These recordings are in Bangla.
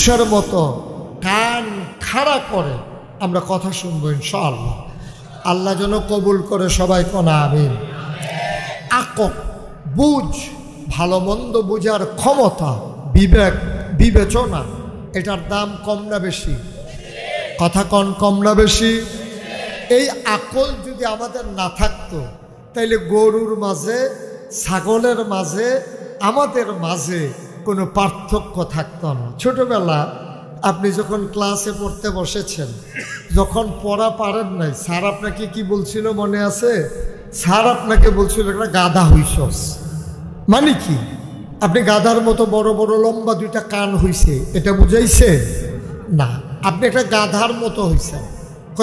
মানুষের মতো কান খাড়া করে আমরা কথা শুনবো ইনশাআল্লাহ। আল্লাহ যেন কবুল করে, সবাই কোনা আমিন। আকল, বুঝ, ভালো মন্দ বুঝার ক্ষমতা, বিবেক, বিবেচনা, এটার দাম কম না বেশি? কথা কম না বেশি? এই আকল যদি আমাদের না থাকতো তাইলে গরুর মাঝে, ছাগলের মাঝে, আমাদের মাঝে কোনো পার্থক্য থাকতো না। ছোটবেলা আপনি যখন ক্লাসে পড়তে বসেছেন, যখন পড়া পারেন নাই, স্যার আপনাকে কি বলছিল মনে আছে? স্যার আপনাকে বলছিল একটা গাধা হইছস। মানে কি? আপনি গাধার মতো বড় বড় লম্বা দুইটা কান হইছে, এটা বুঝাইছে না। আপনি একটা গাধার মতো হইছেন।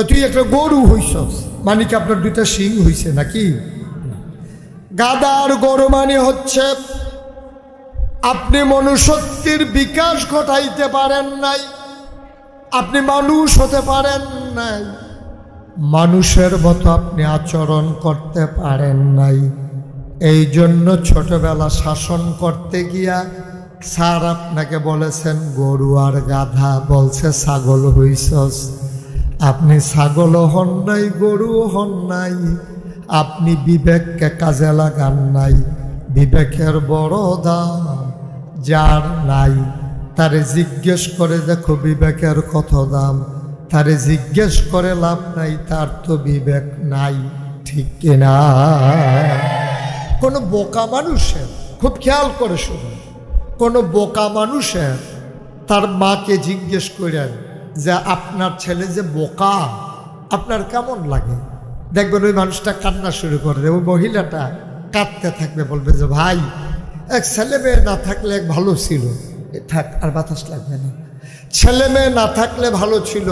তুই একটা গরু হইছস, মানে কি আপনার দুইটা শিং হইছে নাকি? গাধা আর গরু মানে হচ্ছে আপনি মনুষ্যত্বের বিকাশ ঘটাইতে পারেন নাই, আপনি মানুষ হতে পারেন নাই, মানুষের মতো আপনি আচরণ করতে পারেন নাই। এই জন্য ছোটবেলা শাসন করতে গিয়া স্যার আপনাকে বলেছেন গরু আর গাধা, বলছে ছাগল হইছস। আপনি ছাগলও হন নাই, গরুও হন নাই, আপনি বিবেককে কাজে লাগান নাই। বিবেকের বড় দাম যার নাই, তারে জিজ্ঞেস করে দেখো বিবেকের কত দাম। তারে জিজ্ঞেস করে লাভ নাই, তার তো বিবেক নাই, ঠিক কিনা? কোনো বোকা মানুষের, খুব খেয়াল করে শুনুন, কোনো বোকা মানুষের তার মাকে জিজ্ঞেস করেন যে আপনার ছেলে যে বোকা, আপনার কেমন লাগে? দেখবেন ওই মানুষটা কান্না শুরু করে দেবে, ওই মহিলাটা কাঁদতে থাকবে, বলবে যে ভাই, এক ছেলে মেয়ে না থাকলে এক ভালো ছিল, থাক আর বাতাস লাগবে না। ছেলে মেয়ে না থাকলে ভালো ছিল,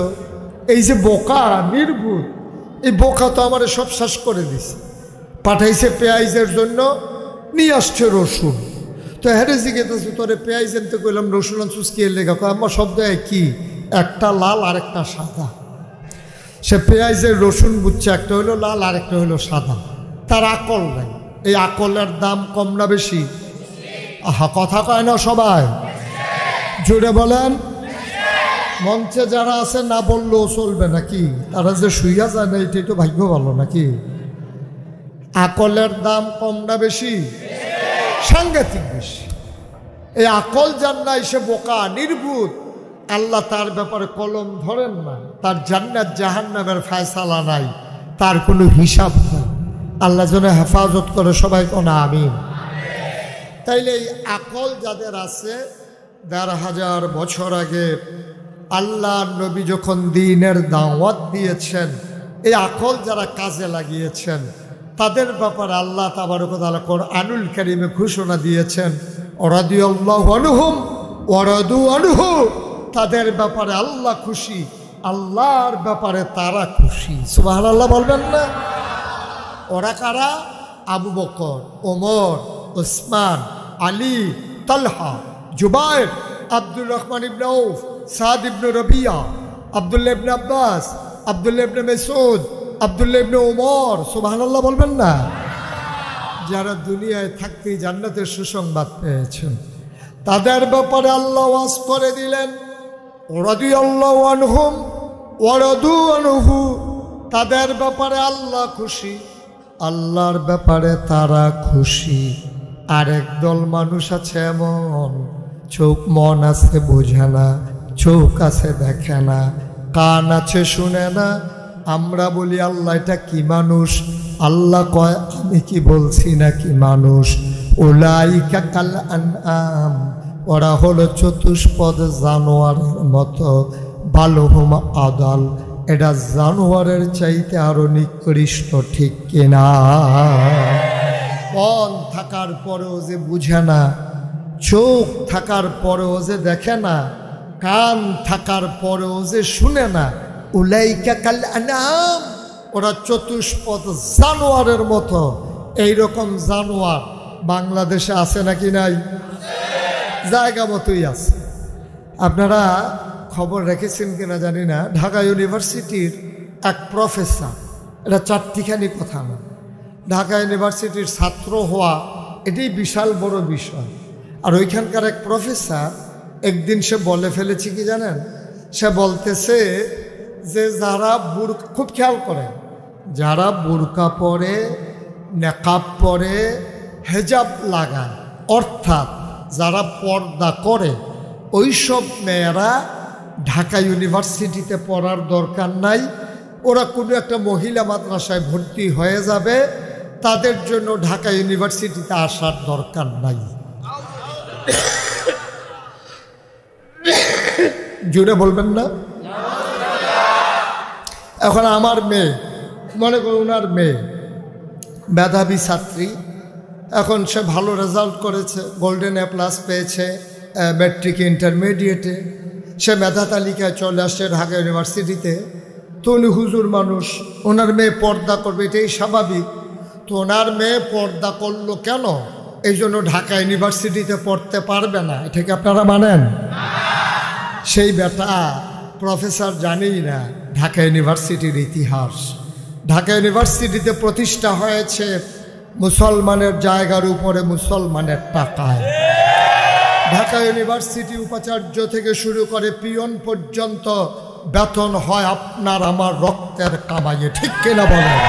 এই যে বোকা নির্বুধ, এই বোকা তো আমার সব শেষ করে দিছে। পাঠাইছে পেঁয়াজের জন্য, নিয়ে আসছে রসুন। তো হ্যারে জিজ্ঞেস তোরে পেঁয়াজ আনতে কইলাম, রসুন আনছুস কি লেখা? আমার শব্দ কি, একটা লাল আর একটা সাদা। সে পেঁয়াজের রসুন বুঝছে, একটা হলো লাল আর একটা হলো সাদা। তার আকল নাই। এই আকলের দাম কম না বেশি? আহা, কথা কয় না সবাই, জুড়ে বলেন। মঞ্চে যারা আছে না বললেও চলবে নাকি? তারা যে শুইয়া যায় না, এটাই তো ভাগ্য ভালো নাকি? আকলের দাম কম না বেশি? সাংঘাতিক বেশি। এই আকল যার নাই সে বোকা নির্বুধ। আল্লাহ তার ব্যাপারে কলম ধরেন না, তার জান্নাত জাহান্নামের ফায়সালা নাই, তার কোনো হিসাব নাই। আল্লাহ যেন হেফাজত করে, সবাই কোন আমিন। তাইলে এই আকল যাদের আছে, ১,৫০০ বছর আগে আল্লাহ নবী যখন দ্বীনের দাওয়াত দিয়েছেন, এই আকল যারা কাজে লাগিয়েছেন তাদের ব্যাপারে আল্লাহ তাবারক ওয়া তাআলা কোরআনুল কারীমে ঘোষণা দিয়েছেন, রাদিয়াল্লাহু আনহুম ওয়া রাদু আনহু। তাদের ব্যাপারে আল্লাহ খুশি, আল্লাহর ব্যাপারে তারা খুশি। সুবহানাল্লাহ বলবেন না? ওরা কারা? আবু বকর, ওমর, ওসমান, আলী, তালহা, জুবায়ের, আব্দুর রহমান ইবনে আউফ, সাদ ইবনে রবিয়া, আব্দুল্লাহ ইবনে আব্বাস, আব্দুল্লাহ ইবনে মাসউদ, আব্দুল্লাহ ইবনে ওমর। সুবহানাল্লাহ বলবেন না? যারা দুনিয়ায় থাকতেই জান্নাতের সুসংবাদ পেয়েছেন, তাদের ব্যাপারে আল্লাহ ওয়াজ করে দিলেন, রাদিয়াল্লাহু আনহুম ওয়া রাদু আনহু। তাদের ব্যাপারে আল্লাহ খুশি, আল্লাহর ব্যাপারে তারা খুশি। আরেক দল মানুষ আছে এমন, চোখ মন আছে বোঝে না, চোখ আছে দেখে না, কান আছে শুনে না। আমরা বলি আল্লাহ এটা কি মানুষ? আল্লাহ কয় আমি কি বলছি নাকি মানুষ? উলাইকা কাল আনআম, ওরা হলো চতুষ্পদ জানোয়ারের মতো। বালহুম আদাল, এটা জানোয়ারের চাইতে আরো নিকৃষ্ট, ঠিক কিনা? মন থাকার পরেও যে বুঝে না, চোখ থাকার পরেও যে দেখে না, কান থাকার পরেও যে শুনে না, উলাইকা কাল আনআম, ওরা চতুষ্পদ জানোয়ারের মতো। এইরকম জানোয়ার বাংলাদেশে আছে নাকি নাই? জায়গা মতোই আছে। আপনারা খবর রেখেছেন কিনা জানি না, ঢাকা ইউনিভার্সিটির এক প্রফেসর, এটা চারটিখানি কথা না, ঢাকা ইউনিভার্সিটির ছাত্র হওয়া এটাই বিশাল বড় বিষয়। আর ওইখানকার এক প্রফেসর একদিন সে বলে ফেলেছে কি জানেন, সে বলতেছে যে যারা বুরকা, খুব খেয়াল করেন, যারা বুরকা পরে, নেকাব পরে, হেজাব লাগায়, অর্থাৎ যারা পর্দা করে, ওই সব মেয়েরা ঢাকা ইউনিভার্সিটিতে পড়ার দরকার নাই, ওরা কোনো একটা মহিলা মাদ্রাসায় ভর্তি হয়ে যাবে, তাদের জন্য ঢাকা ইউনিভার্সিটিতে আসার দরকার নাই। জুড়ে বলবেন না? এখন আমার মেয়ে, মনে করুন ওনার মেয়ে মেধাবী ছাত্রী, এখন সে ভালো রেজাল্ট করেছে, গোল্ডেন এ প্লাস পেয়েছে ম্যাট্রিক ইন্টারমিডিয়েটে, সে মেধা তালিকায় চলে আসছে ঢাকা ইউনিভার্সিটিতে। তো উনি হুজুর মানুষ, ওনার মেয়ে পর্দা করবে, এটাই স্বাভাবিক। তো ওনার মেয়ে পর্দা করলো কেন? এই জন্য ঢাকা ইউনিভার্সিটিতে পড়তে পারবে না, এটাকে আপনারা মানেন? সেই বেটা প্রফেসর জানেই না ঢাকা ইউনিভার্সিটির ইতিহাস। ঢাকা ইউনিভার্সিটিতে প্রতিষ্ঠা হয়েছে মুসলমানের জায়গার উপরে মুসলমানের টাকায়। ঢাকা ইউনিভার্সিটি উপাচার্য থেকে শুরু করে পিয়ন পর্যন্ত বেতন হয় আপনার আমার রক্তের কামাইয়ে, ঠিক কিনা বলেন?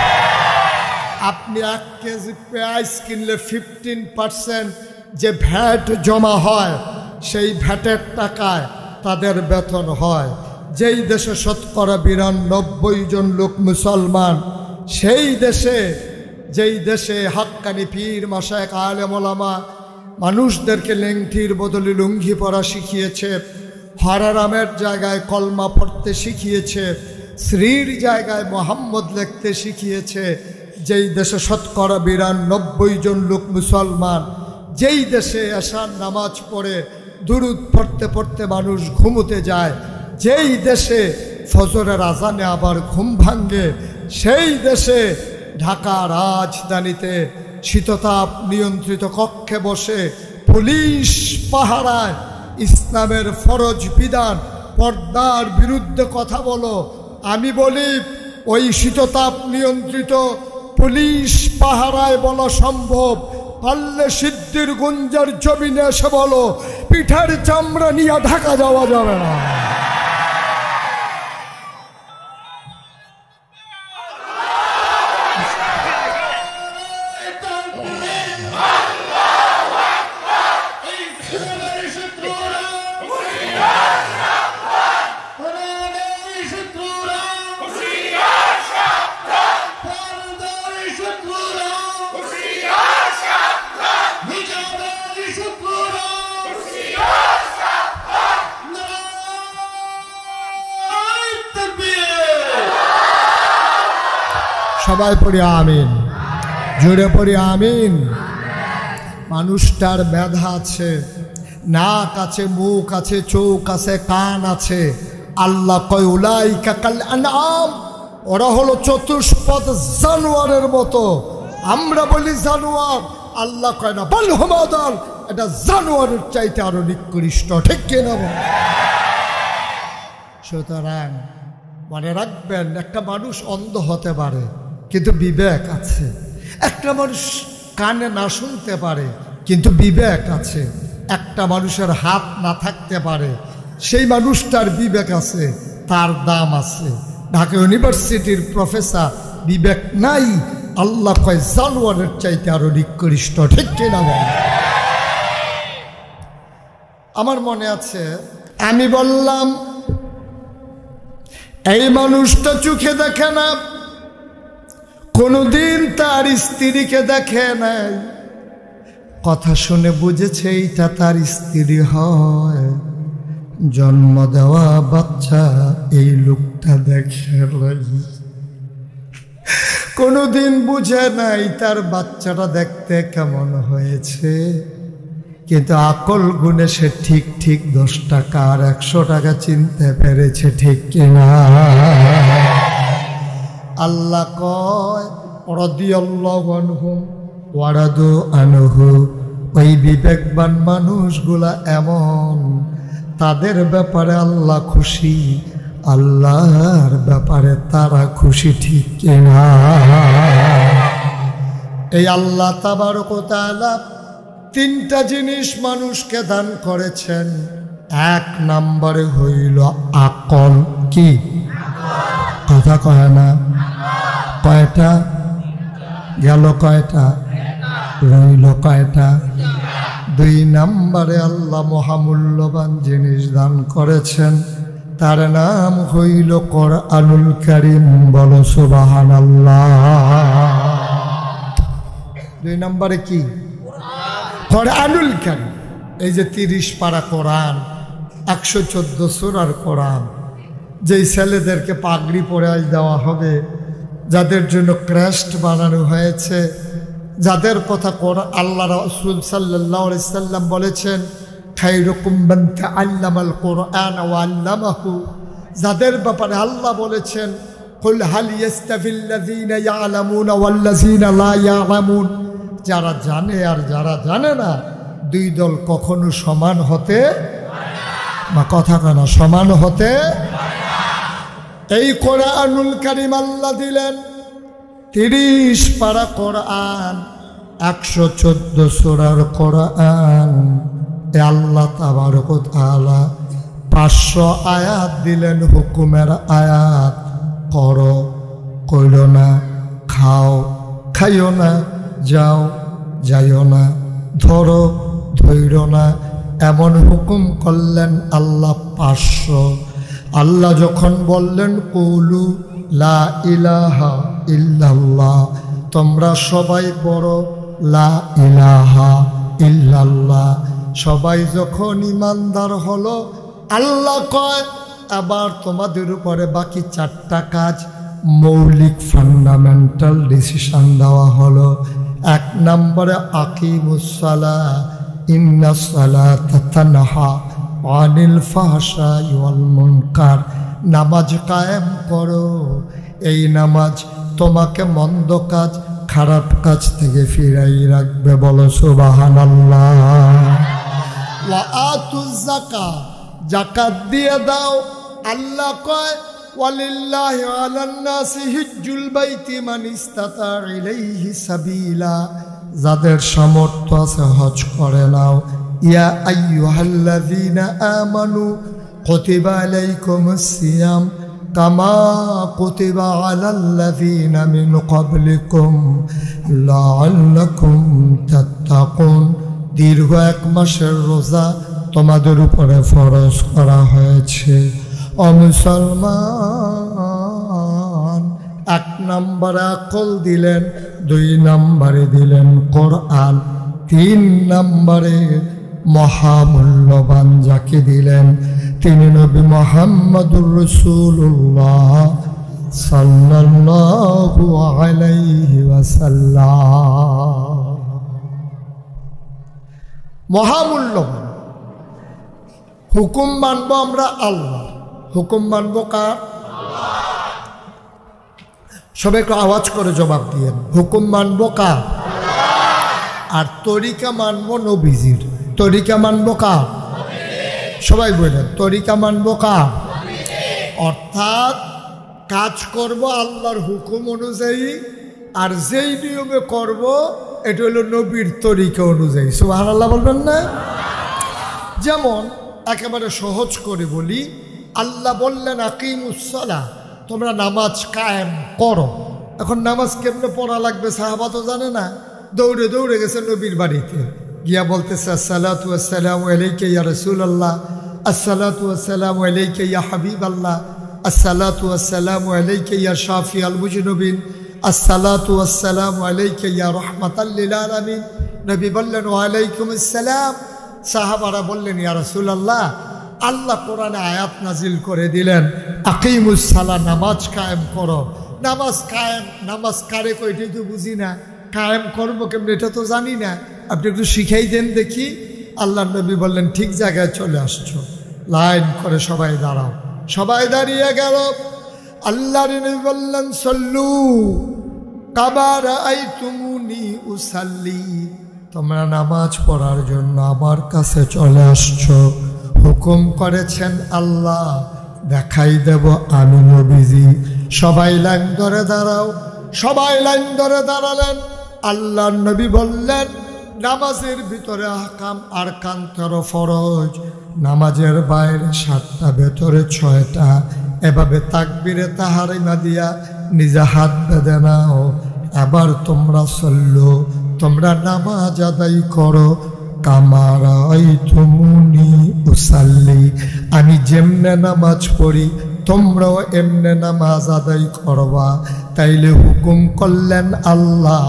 আপনি 1 কেজি পেঁয়াজ কিনলে 15% যে ভ্যাট জমা হয়, সেই ভ্যাটের টাকায় তাদের বেতন হয়। যেই দেশে শতকরা 92 জন লোক মুসলমান, সেই দেশে, যেই দেশে হাক্কানি পীর মাশায়েখ আলেম ওলামা মানুষদেরকে লেংটির বদলে লুঙ্গি পরা শিখিয়েছে, হারারামের জায়গায় কলমা পড়তে শিখিয়েছে, শ্রীর জায়গায় মোহাম্মদ লিখতে শিখিয়েছে, যেই দেশে শতকরা 92 জন লোক মুসলমান, যেই দেশে এশার নামাজ পড়ে দুরুদ পড়তে পড়তে মানুষ ঘুমোতে যায়, যেই দেশে ফজরের আজানে আবার ঘুম ভাঙ্গে, সেই দেশে ঢাকা রাজধানীতে শীততাপ নিয়ন্ত্রিত কক্ষে বসে পুলিশ পাহারায় ইসলামের ফরজ বিধান পর্দার বিরুদ্ধে কথা বলো। আমি বলি ওই শীততাপ নিয়ন্ত্রিত পুলিশ পাহারায় বলা সম্ভব, পারলে সিদ্ধির গুঞ্জার জমিনে এসে বলো, পিঠার চামড়া নিয়ে ঢাকা যাওয়া যাবে না। সবাই পড়ি আমিন, জোরে পড়ি আমিন। মানুষটার মেধা আছে, নাক আছে, মুখ আছে, চোখ আছে, কান আছে। আল্লাহ কয় উলাইকা কাল আনআম, ওরা হলো চতুষ্পদ জানোয়ারের মতো। আমরা বলি জানোয়ার, আল্লাহ কয় না, বল হুম আদাল, এটা জানোয়ারের চাইতে আরো নিকৃষ্ট, ঠিক কিনা? সুতরাং মনে রাখবেন, একটা মানুষ অন্ধ হতে পারে কিন্তু বিবেক আছে। একটা মানুষ কানে না শুনতে পারে কিন্তু বিবেক আছে। একটা মানুষের হাত না থাকতে পারে, সেই মানুষটার বিবেক আছে, তার দাম আছে। ঢাকা ইউনিভার্সিটির প্রফেসর বিবেক নাই, আল্লাহ কয় জানোয়ারের চাইতে আরো নিকৃষ্ট, ঠিক কিনা? আমার মনে আছে আমি বললাম এই মানুষটা চোখে দেখে না, কোনদিন তার স্ত্রীকে দেখে নাই, কথা শুনে বুঝেছে এইটা তার স্ত্রী হয়, জন্ম দেওয়া বাচ্চা এই লোকটা দেখে নাই। কোনদিন বুঝে নাই তার বাচ্চাটা দেখতে কেমন হয়েছে, কিন্তু আকল গুণে সে ঠিক ঠিক 10 টাকা আর 100 টাকা চিনতে পেরেছে, ঠিক কিনা? আল্লাহ কয় রাদিয়াল্লাহু আনহুম ওয়া রাদু আনহু, ওই বিবেকবান মানুষগুলা এমন, তাদের ব্যাপারে আল্লাহ খুশি, আল্লাহর ব্যাপারে তারা খুশি, ঠিক কিনা? এই আল্লাহ তাবারক ওয়া তাআলা 3টা জিনিস মানুষকে দান করেছেন। এক নম্বরে হইল আকল। কি কথা কয় না? কয়টা গেল? কয়টা রইল? কয়টা? দুই নম্বরে আল্লাহ মহামূল্যবান জিনিস দান করেছেন, তার নাম হইল কোরআনুল কারীম। বলো সুবহানাল্লাহ। দুই নম্বরে কি? কোরআনুল কারীম। এই যে 30 পারা কোরআন, 114 সূরার কোরআন, যেই ছেলেদেরকে পাগড়ি পরে আজ দেওয়া হবে, যাদের জন্য ক্রেস্ট বানানো হয়েছে, যাদের কথা আল্লাহ রাসূল সাল্লাল্লাহু আলাইহি সাল্লাম বলেছেন, খায়রুকুম মান তাআল্লামাল কোরআন ওয়া আল্লামাহু, যাদের ব্যাপারে আল্লাহ বলেছেন কুল হাল ইয়াস্তাভিল্লাযীনা ইয়ালামুনা ওয়াল্লাযীনা লা ইয়ালামুন, যারা জানে আর যারা জানে না, দুই দল কখনো সমান হতে বা কথা কেন সমান হতে। এই কোরআনুল কারীম আল্লাহ দিলেন 30 পারা কোরআন, 114 সূরার কোরআন। এ আল্লাহ তাবারক ওয়া তাআলা 500 আয়াত দিলেন, হুকুমের আয়াত। করো, কইলো না। খাও, খাইও না। যাও, যাইও না। ধরো, ধৈর্য না। এমন হুকুম করলেন আল্লাহ 500। আল্লাহ যখন বললেন কুলু লা ইলাহা ইল্লাল্লাহ, তোমরা সবাই পড়ো লা ইলাহা ইল্লাল্লাহ, সবাই যখন ইমানদার হলো, আল্লাহ কয় আবার তোমাদের উপরে বাকি 4টা কাজ, মৌলিক ফান্ডামেন্টাল ডিসিশন দেওয়া হলো। 1 নম্বরে আকিমুস সালাহ ইন্নাস সালাতা তানহা আনিল ফাহশাই ওয়াল মুনকার, নামাজ কায়েম করো। এই নামাজ তোমাকে মন্দ কাজ, খারাপ কাজ থেকে ফিরাই রাখবে। বলো সুবহানাল্লাহ। ওয়া আতুজ যাকাত, যাকাত দিয়ে দাও। আল্লাহ কয় ওয়ালিল্লাহি আলান নাসি হিজ্জুল বাইতি মান ইসতাতা ইলাইহি সাবিলা, যাদের সামর্থ্য আছে হজ করে নাও। ইয়া আইয়ুহাল্লাযীনা আমানু কুতিবা আলাইকুমুস সিয়াম কামা কুতিবা আলাল্লাযীনা মিন ক্বাবলিকুম লাআল্লাকুম তাত্তাকুন, দীর্ঘ 1 মাসের রোজা তোমাদের উপরে ফরজ করা হয়েছে। ও মুসলমান, 1 নম্বরে আকল দিলেন, 2 নম্বরে দিলেন কোরআন, 3 নম্বরে মহামূল্যবান যাকে দিলেন তিনি নবী মুহাম্মদুর রাসূলুল্লাহ সাল্লাল্লাহু আলাইহি ওয়াসাল্লাম। মহামূল্যবান হুকুম মানবো আমরা আল্লাহ, হুকুম মানবো কার? সবাই একটু আওয়াজ করে জবাব দিয়েন, হুকুম মানবো কার? আর তরিকা মানবো নবীজির। তরিকা মানবো কার? সবাই বলেন, তরিকা মানবো কার? অর্থাৎ কাজ করব আল্লাহর হুকুম অনুযায়ী, আর যেই নিয়মে করব এটা হলো নবীর তরিকা অনুযায়ী। সুবহানাল্লাহ বলবেন না? যেমন একেবারে সহজ করে বলি, আল্লাহ বললেন আকিমুস সালাহ, তোমরা নামাজ কায়েম করো। এখন নামাজ কেমনে পড়া লাগবে সাহাবা তো জানে না, দৌড়ে দৌড়ে গেছে নবীর বাড়িতে, গিয়া বলতেছে আসসালাতু ওয়াসসালামু আলাইকা ইয়া রাসূলুল্লাহ, আসসালাতু ওয়াসসালামু আলাইকা ইয়া হাবিবাল্লাহ, আসসালাতু ওয়াসসালামু আলাইকা ইয়া শাফিআল মুজনিবিন, আসসালাতু ওয়াসসালামু আলাইকা ইয়া রাহমাতাল লিল আলামিন। নবী বললেন ওয়া আলাইকুমুস সালাম। সাহাবারা বললেন ইয়া রাসূলুল্লাহ, আল্লাহ কোরআনে আয়াত নাজিল করে দিলেন আকিমুস সালাহ, নামাজ কায়েম করো। নামাজ কায়েম, নামাজ কারে কইটাই তো বুঝি না, কায়েম করবো কেমন এটা তো জানি না, আপনি একটু শিখাই দেন দেখি। আল্লাহ নবী বললেন ঠিক জায়গায় চলে আসছো, লাইন করে সবাই দাঁড়াও। সবাই দাঁড়িয়ে গেল। আল্লাহর নবী বললেন সল্লু কামা রাআইতুমুনি উসাল্লি, তোমরা নামাজ পড়ার জন্য আমার কাছে চলে আসছো, হুকুম করেছেন আল্লাহ, দেখাই দেব আমি নবীজি। সবাই লাইন ধরে দাঁড়াও। সবাই লাইন ধরে দাঁড়ালেন। আল্লাহ নবী বললেন নামাজের ভিতরে আহকাম আরকান 13 ফরজ, নামাজের বাইরে 7টা, ভেতরে 6টা, এভাবে তাকবীরে তাহরিমা দিয়া নিজে হাত বেঁধে নাও। এবার তোমরা সল্লো, তোমরা নামাজ আদায় করো, কামা রাআইতুমুনি উসাল্লি, আমি যেমনে নামাজ পড়ি তোমরাও এমনে নামাজ আদায় করবা। তাইলে হুকুম করলেন আল্লাহ,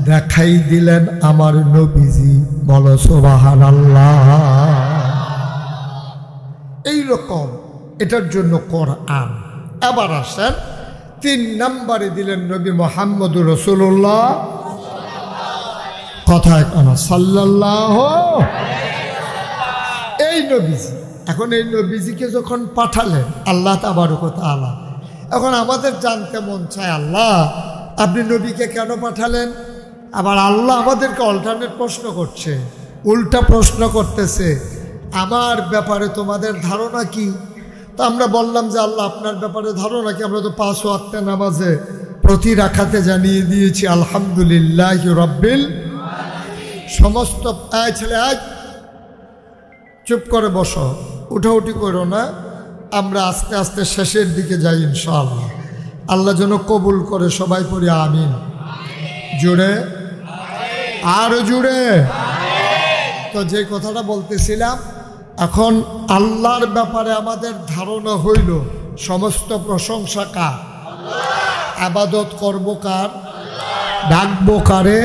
দেখাই দিলেন আমার নবীজি। বলো সুবহানাল্লাহ। এইরকম এটার জন্য কোরআন। এবার আসেন 3 নম্বরে দিলেন নবী মুহাম্মদুর রাসূলুল্লাহ, কথায় কেন সাল্লাল্লাহু। এই নবীজি, এখন এই নবীজিকে যখন পাঠালেন আল্লাহ তাবারক ওয়া তাআলা, এখন আমাদের জানতে মন চায় আল্লাহ আপনি নবীকে কেন পাঠালেন? আবার আল্লাহ আমাদেরকে অল্টারনেট প্রশ্ন করছে, উল্টা প্রশ্ন করতেছে, আমার ব্যাপারে তোমাদের ধারণা কি? তো আমরা বললাম যে আল্লাহ আপনার ব্যাপারে ধারণা কি? আমরা তো 5 ওয়াক্ত নামাজে প্রতি রাকাতে জানিয়ে দিয়েছি আলহামদুলিল্লাহি রাব্বিল। সমস্ত ছেলে আজ চুপ করে বসো, উঠাউঠি করো না। আমরা আস্তে আস্তে শেষের দিকে যাই ইনশাআল্লাহ। আল্লাহ যেন কবুল করে, সবাই পড়ি আমিন। জুড়ে, আরো জুড়ে। তো যে কথাটা বলতেছিলাম, এখন আল্লাহর ব্যাপারে আমাদের ধারণা হইল সমস্ত প্রশংসা কার? আবাদত করব কার? ডাকবো কারে?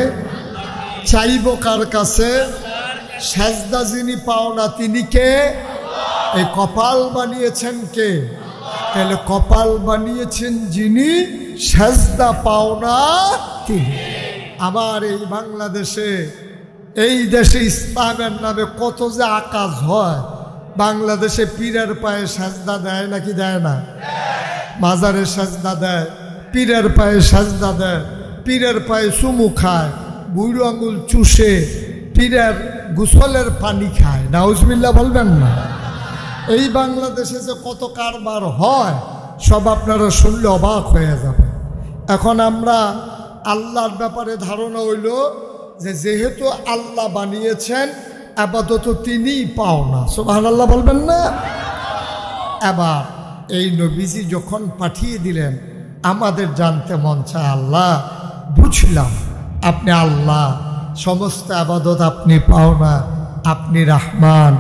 চাইব কার কাছে? সেজদা যিনি পাও না তিনি কে? এই কপাল বানিয়েছেন কে? তাহলে কপাল বানিয়েছেন যিনি, সেজদা পাও না তিনি। আমার এই বাংলাদেশে, এই দেশে ইসলামের নামে কত যে আকাজ হয়। বাংলাদেশে পীরের পায়ে সেজদা দেয় নাকি দেয় না? মাজারে সেজদা দেয়, পীরের পায়ে সেজদা দেয়, পীরের পায়ে চুমু খায়, বুড়ো আঙুল চুষে, পীরের গোসলের পানি খায়। নাউজুবিল্লাহ বলবেন না? এই বাংলাদেশে যে কত কারবার হয় সব আপনারা শুনলে অবাক হয়ে যাবে। এখন আমরা আল্লাহর ব্যাপারে ধারণা হইল যে যেহেতু আল্লাহ বানিয়েছেন আপাতত তিনিই পাও না। সুবহানাল্লাহ বলবেন না? এবার এই নবীজি যখন পাঠিয়ে দিলেন, আমাদের জানতে মন চায় আল্লাহ বুঝলাম আপনি আল্লাহ, সমস্ত আবাদত আপনি পাও না, আপনি রহমান,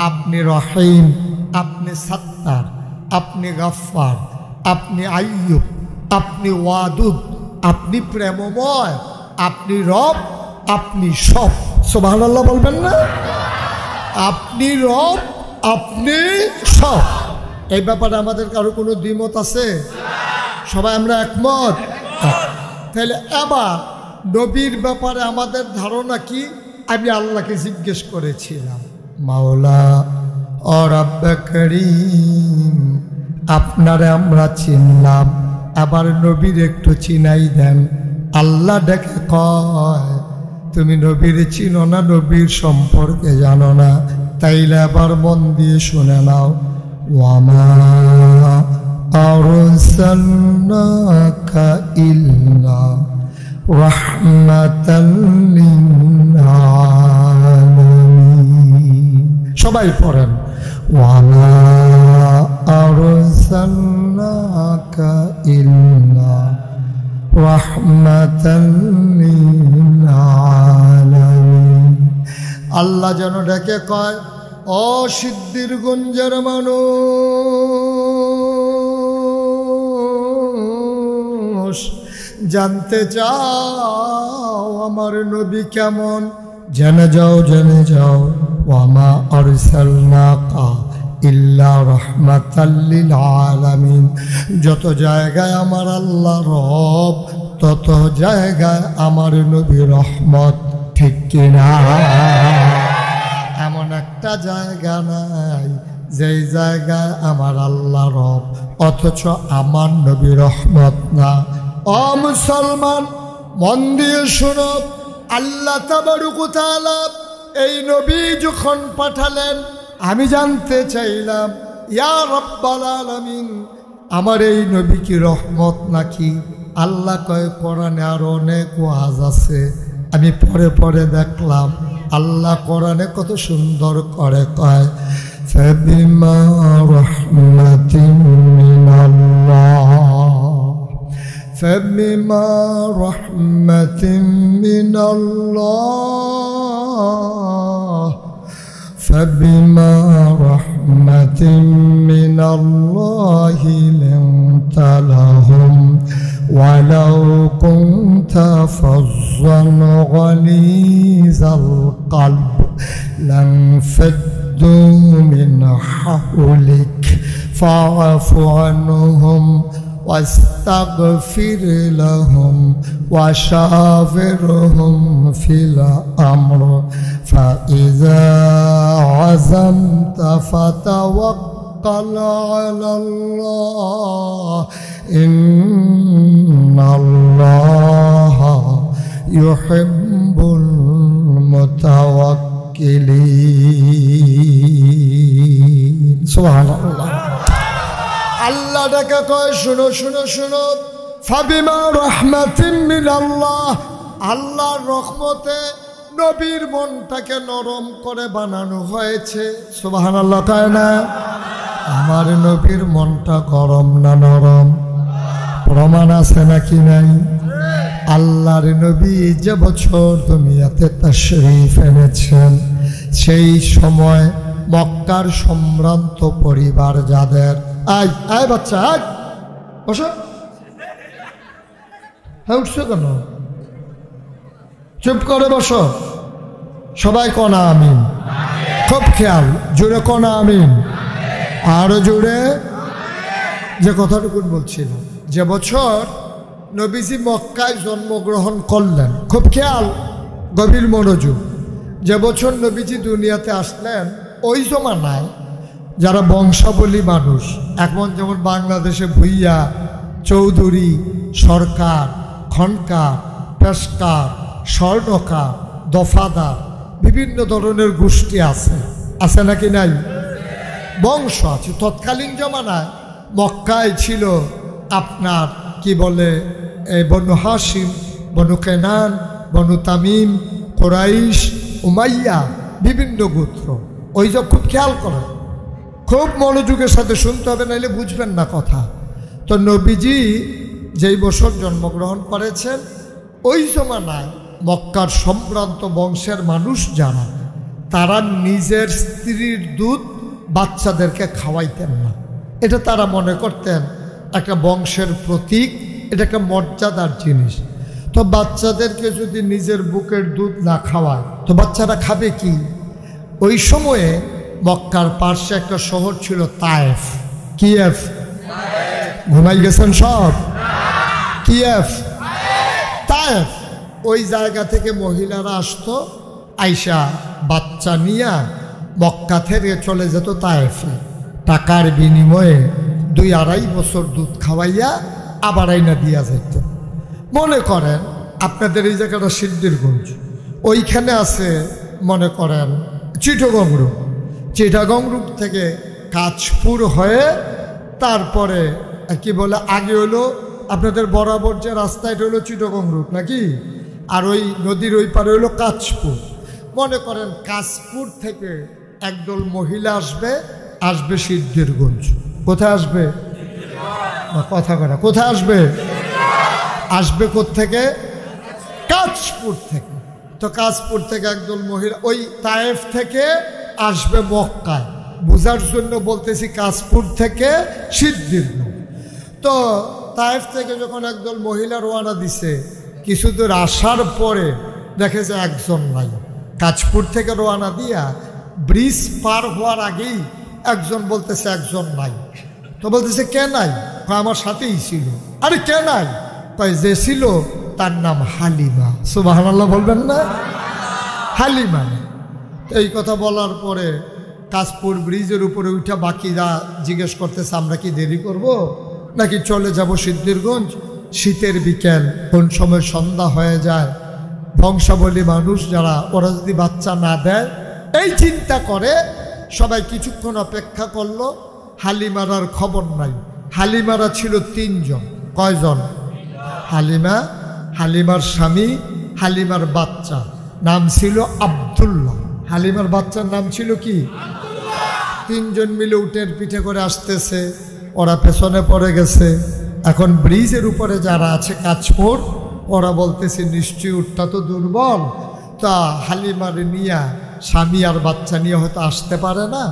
আপনি রহিম, আপনি সত্তার, আপনি গফফার, আপনি আইয়ুব, আপনি ওয়াদুদ, আপনি প্রেমময়, আপনি রব, আপনি সব। সুবহানাল্লাহ বলবেন না? আপনি রব, আপনি সব। এই ব্যাপারে আমাদের কারো কোনো দ্বিমত আছে? সবাই আমরা একমত। তাহলে এবার নবীর ব্যাপারে আমাদের ধারণা কি? আমি আল্লাহকে জিজ্ঞেস করেছিলাম, মাওলা ও রাব্বে করিম, আপনারে আমরা চিনলাম, আবার নবীর একটু চিনাই দেন। আল্লাহ ডেকে কয়, তুমি নবীর চিনো না, নবীর সম্পর্কে জানো না, তাইলে আবার মন দিয়ে শুনে নাও। ওয়ামা আরসালনাকা ইল্লা রাহমাতাল লিল আলামিন। সবাই পড়েন, ওয়ামা আরসালনাকা ইল্লা রাহমাতাল লিল আলামিন। আল্লাহ যেন ডেকে কয়, ও সিদ্ধির গুঞ্জের মানুষ, জানতে চাও আমার নবী কেমন? জেনে যাও, জেনে যাও। ওয়ামা আরসালনাকা ইল্লা রাহমাতাল লিল আলামিন। যত জায়গায় আমার আল্লাহ রব, তত জায়গায় আমার নবী রহমত। ঠিক কিনা? এমন একটা জায়গা নাই যেই জায়গায় আমার আল্লাহ রব অথচ আমার নবী রহমত না। ও মুসলমান, মন দিয়ে শোনো, আল্লাহ তাবারক ওয়া তাআলা এই নবী যখন পাঠালেন, আমি জানতে চাইলাম, ইয়া রাব্বাল আলামিন, আমার এই নবী কি রহমত নাকি? আল্লাহ কয়, কোরআনে আরো অনেক ওয়াজ আছে। আমি পরে পরে দেখলাম আল্লাহ কোরআনে কত সুন্দর করে কয়, فبما رحمة من الله فبما رحمة من الله فبما رحمة من الله لنت لهم ولو كنت فظا غليظ القلب لانفضوا من حولك فاعف عنهم واستغفر لهم وشاورهم في الأمر فإذا عزمت فتوكل على الله إن الله يحب المتوكلين سبحان الله আল্লাহ ডাকে কয় শুনো শুনো শুনো ফাবিমা রাহমাতিন মিনাল্লাহ আল্লাহর রহমতে নবীর মনটাকে নরম করে বানানো হয়েছে সুবহানাল্লাহ কয় না আমার নবীর মনটা গরম না নরম প্রমাণ আছে নাকি নাই আল্লাহর নবী যে বছর দুনিয়াতে তাশরীফ এনেছেন সেই সময় মক্কার সম্ভ্রান্ত পরিবার যাদের আয় আয় বাচ্চা আয় বসো হ্যাঁ উঠছো কেন চুপ করে বসো সবাই কনা আমিন খুব খেয়াল জোরে কনা আমিন আরো জোরে যে কথাটুকু বলছিল যে বছর নবীজি মক্কায় জন্মগ্রহণ করলেন খুব খেয়াল গভীর মনোযোগ যে বছর নবীজি দুনিয়াতে আসলেন ওই জমানায় যারা বংশাবলী মানুষ এখন যেমন বাংলাদেশে ভুইয়া চৌধুরী সরকার খনকার পেশকার স্বর্ণকার দফাদার বিভিন্ন ধরনের গোষ্ঠী আছে আছে নাকি নাই বংশ আছে তৎকালীন জমানায় মক্কায় ছিল আপনার কি বলে বনু হাশিম বনু কেনান বনু তামিম কুরাইশ উমাইয়া বিভিন্ন গোত্র ওই যে খুব খেয়াল করে খুব মনোযোগের সাথে শুনতে হবে নাইলে বুঝবেন না কথা তো নবীজি যেই বছর জন্মগ্রহণ করেছেন ওই জমানায় মক্কার সম্ভ্রান্ত বংশের মানুষ যারা তারা নিজের স্ত্রীর দুধ বাচ্চাদেরকে খাওয়াইতেন না এটা তারা মনে করতেন একটা বংশের প্রতীক এটা একটা মর্যাদার জিনিস তো বাচ্চাদেরকে যদি নিজের বুকের দুধ না খাওয়ায় তো বাচ্চারা খাবে কি ওই সময়ে মক্কার পার্শ্বে একটা শহর ছিল তায়েফ কিয়েফ ঘুমাই গেছেন সব কিয়েফ তায়েফ ওই জায়গা থেকে মহিলারা আসতো আইসা বাচ্চা নিয়ে মক্কা থেকে চলে যেত তায়েফে টাকার বিনিময়ে 2-2.5 বছর দুধ খাওয়াইয়া আবার আইনা দিয়া যেত মনে করেন আপনাদের এই জায়গাটা সিদ্ধিরগঞ্জ ওইখানে আছে মনে করেন চিটাগং রূপ থেকে কাঁচপুর হয়ে তারপরে কি বলে আগে হলো আপনাদের বরাবর যে রাস্তা এটা হলো চিটাগং রূপ নাকি আর ওই নদীর ওই পারে হলো কাঁচপুর মনে করেন কাঁচপুর থেকে একদল মহিলা আসবে সিদ্ধিরগঞ্জ কোথায় আসবে কথা করা কোথায় আসবে কোত্থেকে কাঁচপুর থেকে তো কাঁচপুর থেকে একদল মহিলা ওই তায়েফ থেকে আসবে মক্কায় বোঝার জন্য বলতেছি কাঁচপুর থেকে সিদ্ধিরগঞ্জ তো তায়েফ থেকে যখন একদল মহিলা রওনা দিছে কিছু দূর আসার পরে দেখে যে একজন নাই কাঁচপুর থেকে রওনা দিয়া ব্রিজ পার হওয়ার আগেই একজন বলতেছে একজন নাই তো বলতেছে কে নাই আমার সাথেই ছিল আরে কে নাই তাই যে ছিল তার নাম হালিমা সুবহানাল্লাহ বলবেন না হালিমা এই কথা বলার পরে কাঁচপুর ব্রিজের উপরে উঠা বাকিরা জিজ্ঞেস করতেছে আমরা কি দেরি করব নাকি চলে যাব সিদ্ধিরগঞ্জ শীতের বিকেল কোন সময় সন্ধ্যা হয়ে যায় বংশাবলী মানুষ যারা ওরা যদি বাচ্চা না দেয় এই চিন্তা করে সবাই কিছুক্ষণ অপেক্ষা করলো হালিমার আর খবর নাই হালিমারা ছিল 3 জন কয়জন হালিমার স্বামী হালিমার বাচ্চা নাম ছিল আব্দুল্লাহ হালিমার বাচ্চার নাম ছিল কি তিনজন মিলে উটের পিঠে করে আসতেছে, ওরা পেছনে পড়ে গেছে। এখন ব্রিজের উপরে যারা আছে কাঁচপুর, ওরা বলতেছে নিশ্চয়ই উটটা তো দুর্বল, তা হালিমার নিয়া স্বামী আর বাচ্চা নিয়ে হয়তো আসতে পারে না,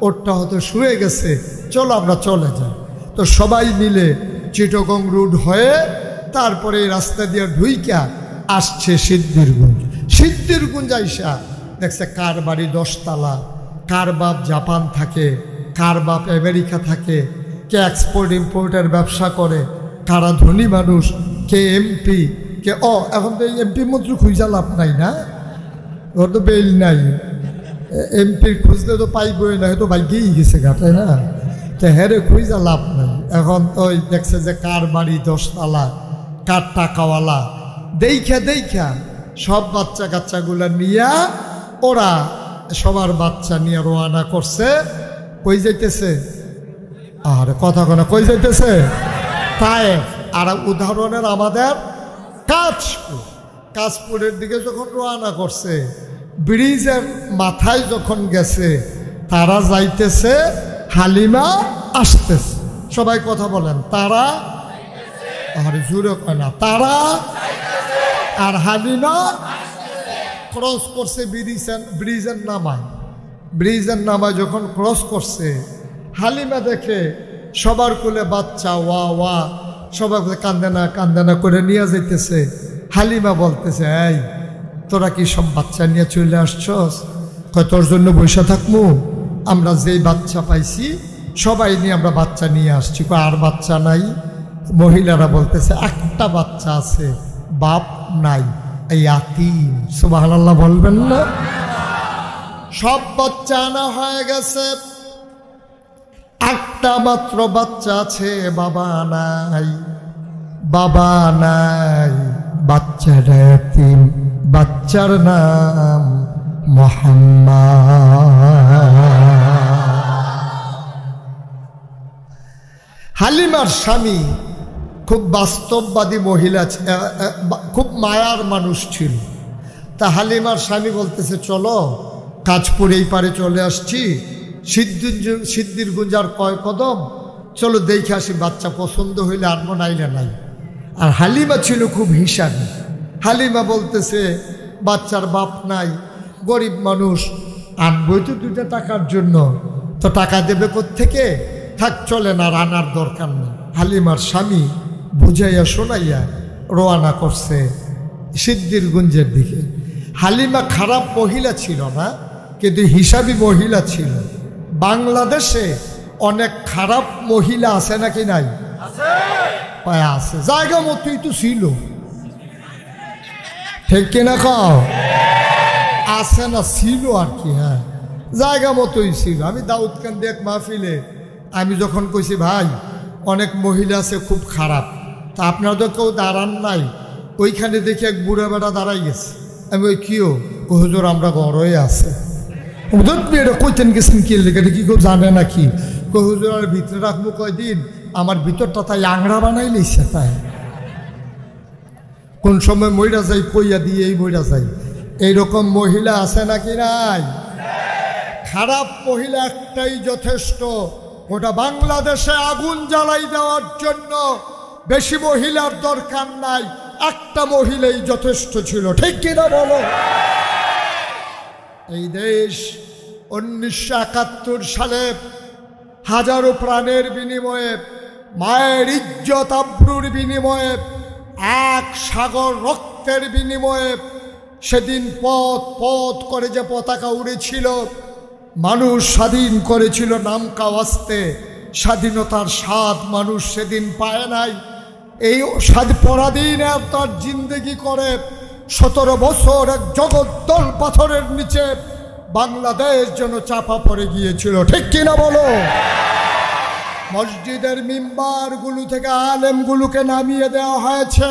ওটটা হয়তো শুয়ে গেছে, চলো আমরা চলে যাই। তো সবাই মিলে চিটগং রোড হয়ে তারপরে এই রাস্তা দিয়ে ঢুইকা আসছে সিদ্ধিরগঞ্জ। সিদ্ধিরগঞ্জ আইসা দেখছে কার বাড়ি 10 তলা, কার বাপ জাপান থাকে, কার বাপ আমেরিকা থাকে, কে এক্সপোর্ট ইম্পোর্টের ব্যবসা করে, কারা ধনী মানুষ, কে এমপি, কে এখন তো এই এমপি মন্ত্রী খুঁজা লাভ নাই না, ওর তো বেল নাই, এমপি খুঁজলে তো পাইবই না, হয়তো ভাগ্যেই গেছে ঘাটে না, তো হেরে খুঁজা লাভ নাই। এখন তো দেখছে যে কার বাড়ি 10 তলা, কার টাকাওয়ালা, দেখা সব বাচ্চা কাচ্চাগুলা নিয়া ওরা সবার বাচ্চা নিয়ে রওনা করছে। কই যাইতেছে? আর কথা কোনা কই যাইতেছে? তায়েফ। আর উদাহরণের আমাদের কাশপুরের দিকে যখন রওনা করছে, ব্রিজের মাথায় যখন গেছে, তারা যাইতেছে, হালিমা আসতেছে। সবাই কথা বলেন, তারা, আর জুড়ে কয় না, তারা আর হালিমা ক্রস করছে ব্রিজের নামায় যখন ক্রস করছে, হালিমা দেখে সবার কোলে বাচ্চা, ওয়া সবাই কান্দে না করে নিয়ে যাইতেছে। হালিমা বলতেছে, এই তোরা কি সব বাচ্চা নিয়ে চলে আসছস? কয় তোর জন্য বসে থাকবো, আমরা যেই বাচ্চা পাইছি সবাই নিয়ে আমরা বাচ্চা নিয়ে আসছি। আর বাচ্চা নাই? মহিলারা বলতেছে একটা বাচ্চা আছে, বাপ নাই, এই ইয়াতীম। সুবহানাল্লাহ বলবেন না? সব বাচ্চা আনা হয়ে গেছে, একটা মাত্র বাচ্চা আছে, বাবা নাই, বাচ্চাটা ইয়াতীম, বাচ্চার নাম মুহাম্মদ। হালিমার স্বামী খুব বাস্তববাদী মহিলা, খুব মায়ার মানুষ ছিল। তা হালিমার স্বামী বলতেছে, চলো কাঁচপুর এই পারে চলে আসছি, সিদ্ধিরগঞ্জ আর কয় কদম, চলো দেখে আসি, বাচ্চা পছন্দ হইলে আনবো, নাইলে নাই। আর হালিমা ছিল খুব হিসাবি। হালিমা বলতেছে, বাচ্চার বাপ নাই, গরিব মানুষ, আনবই তো 2টা টাকার জন্য, তো টাকা দেবে কোত্থেকে, থাক চলে না, আনার দরকার নেই। হালিমার স্বামী বুঝাইয়া শোনাইয়া রওনা করছে সিদ্ধিরগঞ্জের দিকে। হালিমা খারাপ মহিলা ছিল না, কিন্তু হিসাবি মহিলা ছিল। বাংলাদেশে অনেক খারাপ মহিলা আছে নাকি নাই? আছে, জায়গা মতোই তো ছিল, ঠিক কিনা খাও? আছে না, ছিল আর কি, হ্যাঁ জায়গা মতোই ছিল। আমি দাউদকান্দি এক মাহফিলে আমি যখন কইছি, ভাই অনেক মহিলা আছে খুব খারাপ, তা আপনারা তো কেউ দাঁড়ান নাই, ওইখানে দেখি এক বুড়া বেটা দাঁড়াই গেছে। আমি ওই কিও হুজুর আমরা ঘরে আছে, এটা কইতেন গেছেন কি লেগে, কি কেউ জানে নাকি? হুজুর আর ভিতরে রাখবো কয়দিন, আমার ভিতরটা তাই আংড়া বানাই লইছে, তাই কোন সময় মইরা যাই কইয়া দিয়ে এই মইরা যাই। এইরকম মহিলা আছে নাকি নাই? খারাপ মহিলা একটাই যথেষ্ট, ওটা বাংলাদেশে আগুন জ্বালাই দেওয়ার জন্য বেশি মহিলার দরকার নাই, একটা মহিলাই যথেষ্ট ছিল, ঠিক কিনা বলো? এই দেশ 1971 সালে হাজারো প্রাণের বিনিময়ে, মায়ের ইজ্জত আব্রুর বিনিময়ে, এক সাগর রক্তের বিনিময়ে সেদিন পথ করে যে পতাকা উড়েছিল, মানুষ স্বাধীন করেছিল নামকা ওয়াস্তে। স্বাধীনতার স্বাদ মানুষ সেদিন পায় নাই। এই স্বাদ পরাধীন তার জিন্দেগি করে 17 বছর এক জগদ্দল পাথরের নিচে বাংলাদেশ যেন চাপা পড়ে গিয়েছিল, ঠিক কিনা বলো? মসজিদের মিম্বারগুলো থেকে আলেমগুলোকে নামিয়ে দেওয়া হয়েছে,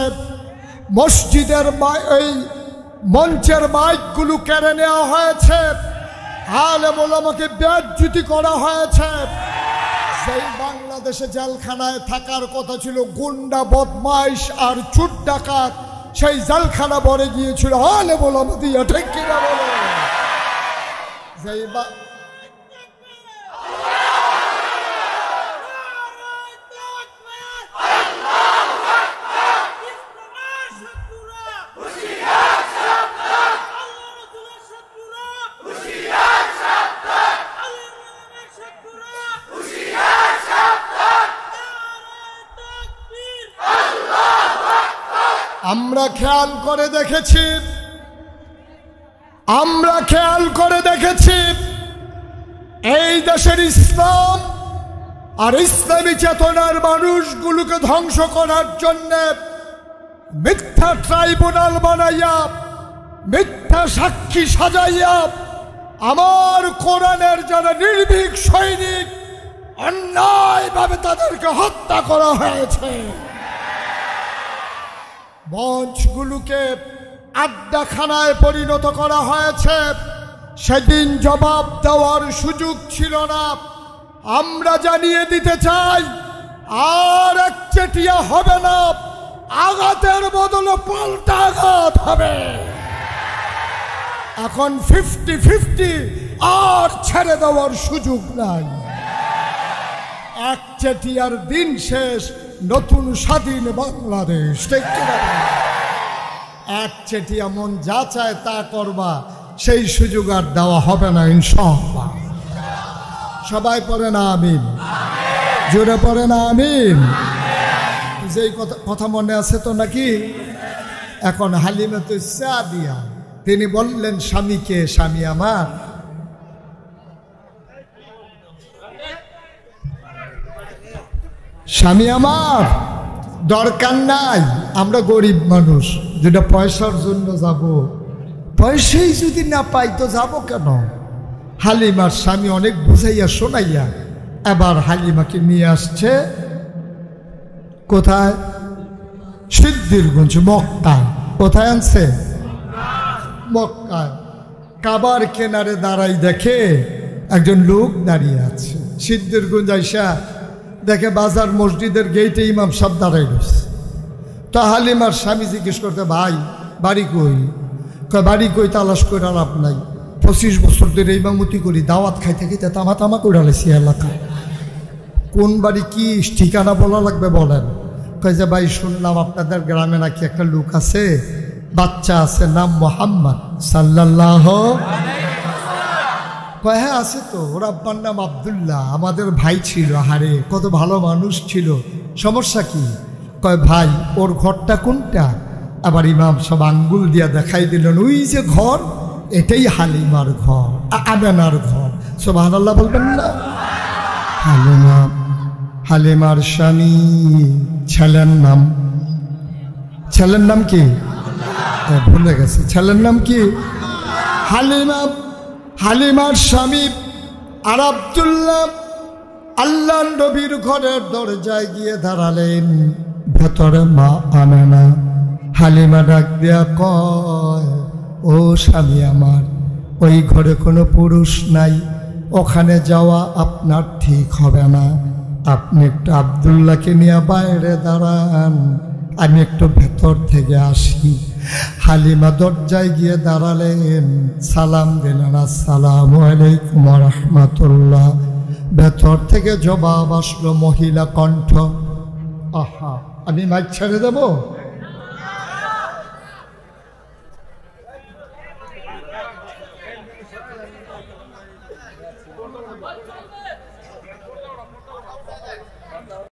মসজিদের এই মঞ্চের মাইকগুলো কেড়ে নেওয়া হয়েছে, আলেম ওলামাকে বেইজ্জতি করা হয়েছে। সেই বাংলাদেশে জেলখানায় থাকার কথা ছিল গুন্ডা, বদমাইশ আর চুর ডাকাত, সেই জেলখানা ভরে গিয়েছিল আলেম ওলামা দিয়া, ঠিক কিনা বলো? আমরা খেয়াল করে দেখেছি এই দেশের ইসলাম আর ইসলামী চেতনার মানুষগুলোকে ধ্বংস করার জন্য মিথ্যা ট্রাইব্যুনাল বানাইয়া, মিথ্যা সাক্ষী সাজাইয়া আমার কোরআনের যারা নির্ভীক সৈনিক অন্যায়ভাবে তাদেরকে হত্যা করা হয়েছে। মঞ্চগুলোকে আড্ডাখানায় পরিণত করা হয়েছে। সেদিন জবাব দেওয়ার সুযোগ ছিল না। আমরা জানিয়ে দিতে চাই, আর একচেটিয়া হবে না, আঘাতের বদলে পাল্টা আঘাত হবে। এখন 50-50, আর ছেড়ে দেওয়ার সুযোগ নাই। একচেটিয়ার দিন শেষ, নতুন স্বাধীন বাংলাদেশ। একচেটিয়া মন যা চায় তা করবা, সেই সুযোগ আর দেওয়া হবে না ইনশাআল্লাহ। সবাই পড়ে না আমিন, জোরে পড়ে না আমিন। যেই কথা মনে আছে তো নাকি? এখন হালিমা তো সাদিয়া তিনি বললেন স্বামীকে, স্বামী আমার দরকার নাই, আমরা গরিব মানুষ, যেটা পয়সার জন্য যাব, পয়সাই যদি না পাই তো যাব কেন? হালিমার স্বামী অনেক বুঝাইয়া শোনাইয়া এবার হালিমাকে নিয়ে আসছে কোথায়? সিদ্ধিরগঞ্জ, মক্কায়। কোথায় আনছে? মক্কায়। কাবার কেনারে দাঁড়াই দেখে একজন লোক দাঁড়িয়ে আছে। সিদ্ধিরগঞ্জ আইসা দেখে বাজার মসজিদের গেইটে ইমাম সাহেব দাঁড়াই রয়েছে। তা হালিমার স্বামী জিজ্ঞেস করতে, ভাই বাড়ি কই? বাড়ি কই তালাশ করে লাভ নাই, 25 বছর ধরে ইমামতি করি, দাওয়াত খাইতে খাইতে তামা তামা করে আলেছি এলাকায়। কোন বাড়ি, কি ঠিকানা বলা লাগবে বলেন? কয় যে ভাই শুনলাম আপনাদের গ্রামে নাকি একটা লোক আছে, বাচ্চা আছে, নাম মোহাম্মদ সাল্লাল্লাহু। কয় হ্যাঁ আছে তো, ওর আব্বার নাম আব্দুল্লাহ, আমাদের ভাই ছিল, হারে কত ভালো মানুষ ছিল, সমস্যা কি? কয় ভাই ওর ঘরটা কোনটা? আবার ইমাম সব আঙ্গুল দিয়া দেখাই দিলেন, ওই যে ঘর, এটাই হালিমার ঘর, আমেনার ঘর। সুবহানাল্লাহ বলবেন না? হালিমার স্বামী ছেলের নাম কি? ভুলে গেছে। ছেলের নাম কি? হালিমার স্বামী আর আব্দুল্লাহ আল্লাহ নবীর ঘরের দরজায় গিয়ে দাঁড়ালেন। ভেতরে মা আমেনা। হালিমা ডাক দিয়া কয়, ও স্বামী আমার, ওই ঘরে কোনো পুরুষ নাই, ওখানে যাওয়া আপনার ঠিক হবে না, আপনি একটু আব্দুল্লাহকে নিয়ে বাইরে দাঁড়ান, আমি একটু ভেতর থেকে আসি। হালিমা দরজায় গিয়ে দাঁড়ালেন, সালাম দিলেন, আসসালামু আলাইকুম ওয়া রাহমাতুল্লাহ। ভেতর থেকে জবাব আসলো মহিলা কণ্ঠ। আহা, আমি মাইক ছেড়ে দেবো?